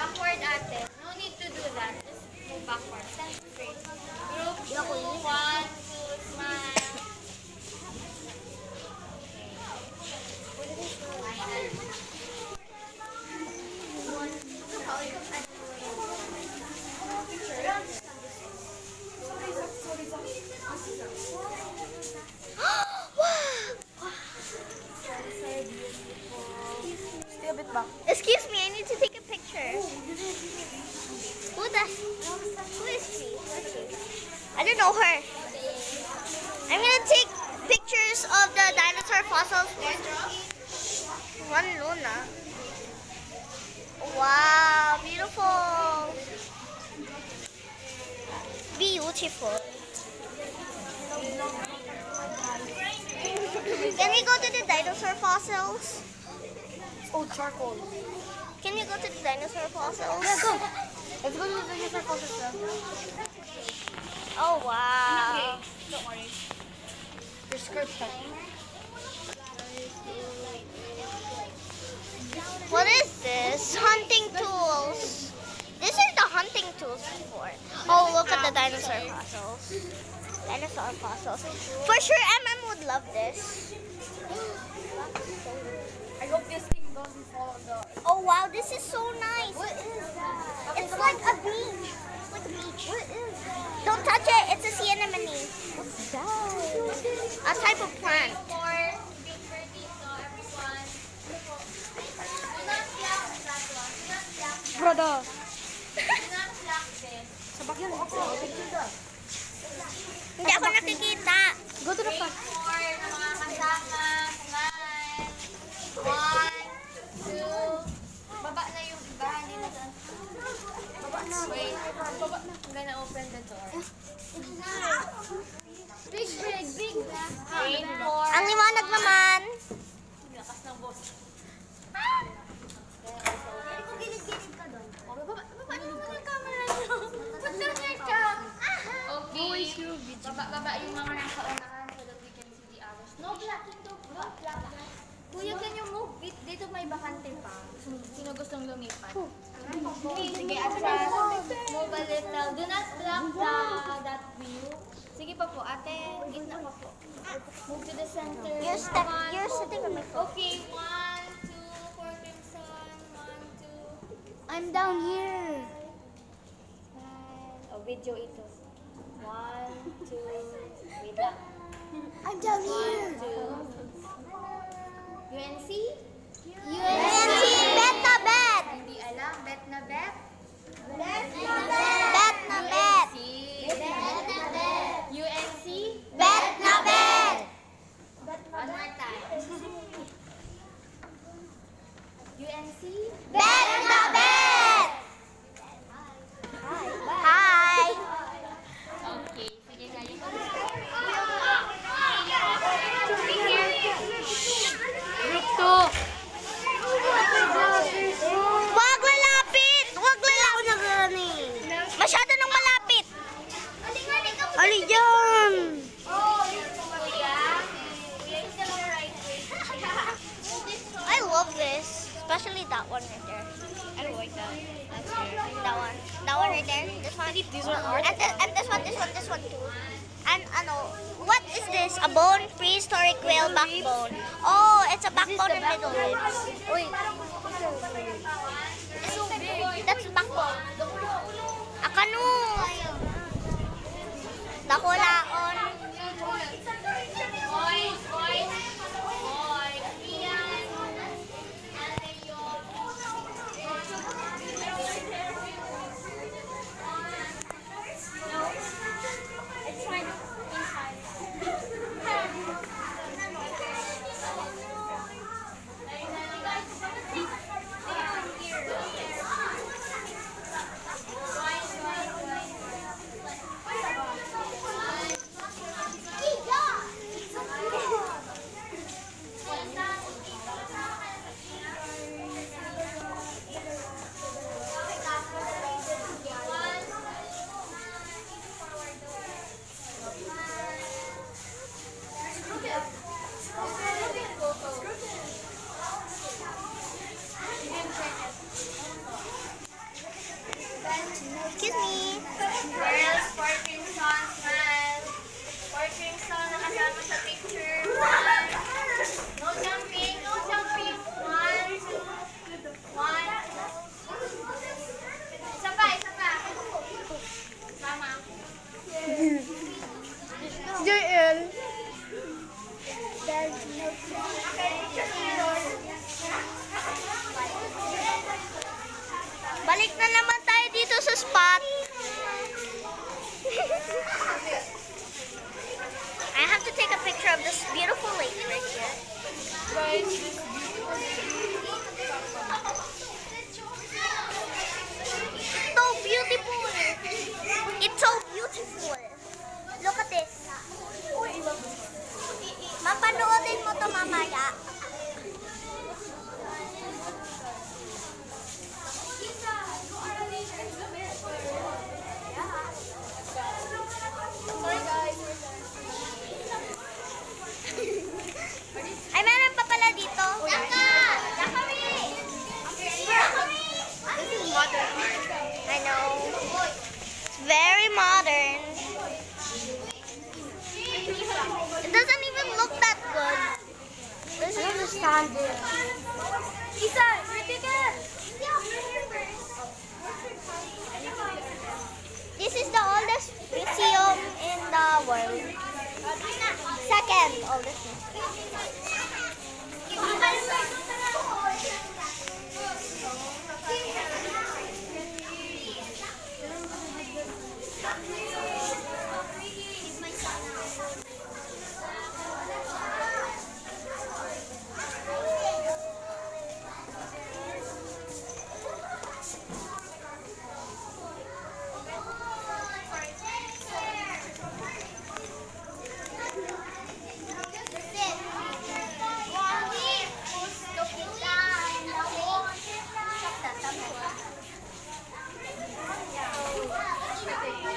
Backward ate. No need to do that. Just go backward. Stand straight. Group 2, 1, 2, smile. Excuse me, I need to take a picture. Who is she? I don't know her. I'm gonna take pictures of the dinosaur fossils. One Luna. Wow, beautiful. Beautiful. Can we go to the dinosaur fossils? Oh, charcoal. Can you go to the dinosaur fossils? Yeah, go. Let's go to the dinosaur fossils. Oh, wow. Okay, don't worry. Your skirt tight. What is this? Hunting tools. These are the hunting tools before. Oh, look at the dinosaur fossils. Dinosaur fossils. For sure, would love this. I hope this thing doesn't fall on the... Oh, wow, this is so nice. What is that? It's like a beach. It's like a beach. What is that? Don't touch it. It's a sea anemone. What's that? A type of plant. Brother. Sabak yan. Hindi ako nakikita. Go to the front. Baba na yung iba, hindi na dyan. Baba na. Wait, baba na. I'm gonna open the door. Big. Wait for... Ang liwanag naman. Lakas ng boss. Gilid-gilid ka doon. Okay, baba na naman yung camera nyo. Put down your cam. Okay. Baba yung mga nasa unahan so that we can see the others. No blocking, no black. Kuya, can you move? Dito may bakante pa. Sino gustong lumipat? Sige, atras. Move a little. Do not block that view. Sige pa po, ate. Gitna pa po. Move to the center. You're sitting on my phone. Okay, 1, 2, for Crimson. 1, 2. I'm down here. Oh, video ito. 1, 2. Wait lang. I'm down 1, here. 2. UNC? UNC Bet na bet. Hindi alam. Bet na bet? Bet na bet. UNC? Bet na bet. One more time. UNC? Bet na bet. Hi. Okay. Sige, kayo. Group 2. Wag lalapit. Wag lalapit. Masyado nang malapit. Ali dyan. I love this. Especially that one right there. I don't like that. That one. That one right there. This one. These are art. And this one too. And what is this? A bone? Prehistoric whale backbone. Oh, it's a backbone and middle ribs. Wait. That's the backbone. A canoe. Dakulaon. It's so beautiful. Look at this. Mapanoodin mo to mamaya. Ay, meron pa pala dito. This is modern art. I know. It's very modern. It doesn't even look that good. This is the standard. Isa, ridiculous. This is the oldest museum in the world. Second oldest museum.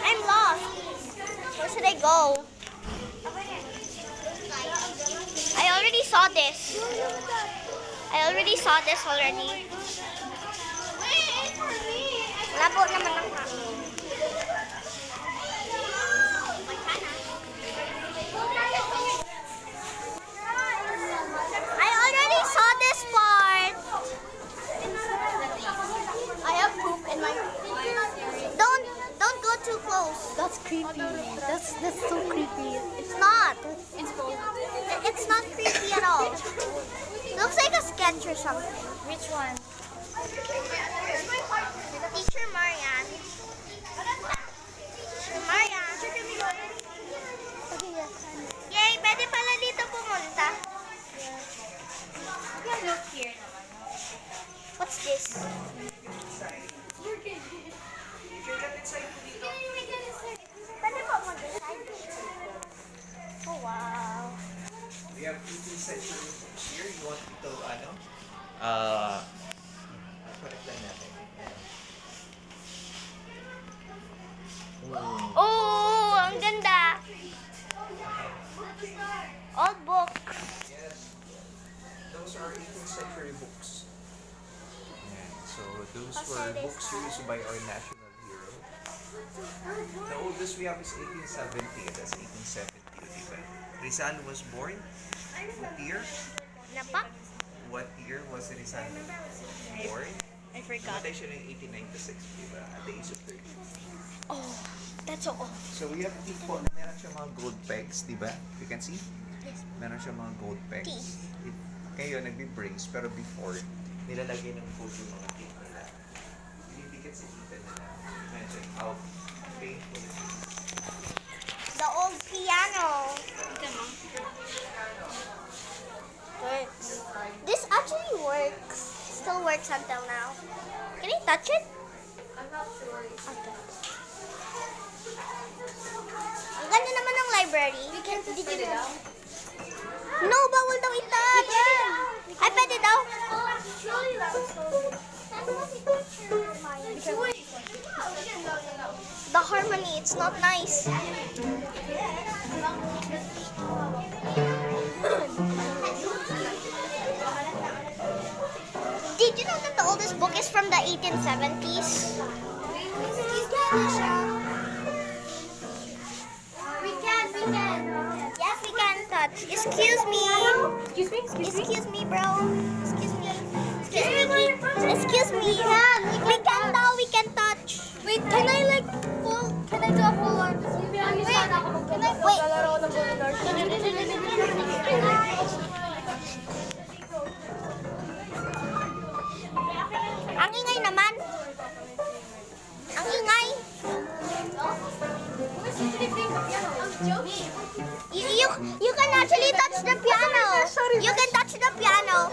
I'm lost. Where should I go? I already saw this. Already. Wala po naman ang hangin. I already saw this part. I have poop in my. Don't go too close. That's creepy. That's so creepy. It's not. It's full. It's not creepy at all. Looks like a sketch or something. Which one? Teacher Marian. Teacher Marian. Yay, pwede pala dito pumunta. Look here naman. What's this? Pwede po mag-decide. Oh, wow. We have 18th century books here. You want to correct lang natin. Oh, ang ganda. Old book. Yes. Those are 18th century books. Yan. So those were books used by our national hero. The oldest we have is 1870. That's 1870. Diba? Rizal was born. What year? Napak? What year was Rizal born? I forgot. Namatay siya noong 1896, diba? At the age of 30. Oh, that's so old. So we have people, meron siya mga gold pegs, di ba? You can see? Yes. Meron siya mga gold pegs. Teeth. Ngayon, nagbe-brace, pero before, nilalagay ng food yung mga teeth nila. Binibigyan sa itan nila. Imagine how painful it is. The old piano. Works. This actually works. Still works until now. Can I touch it? I'm not sure. Okay. Ang ganda naman ng library. Did you know? No, bawal daw i-touch. Ay, pwede daw. The harmony, it's not nice. Did you know that the oldest book is from the 1870s? We can. Yes, we can touch. Excuse me. Excuse me, bro. Excuse me. Excuse me. We can touch. Wait, can I do a full arm? Wait. Ang ingay naman. Ang ingay. You can actually touch the piano. You can touch the piano.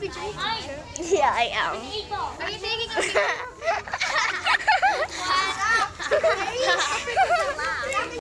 picture? Yeah, I am. Are you taking a picture?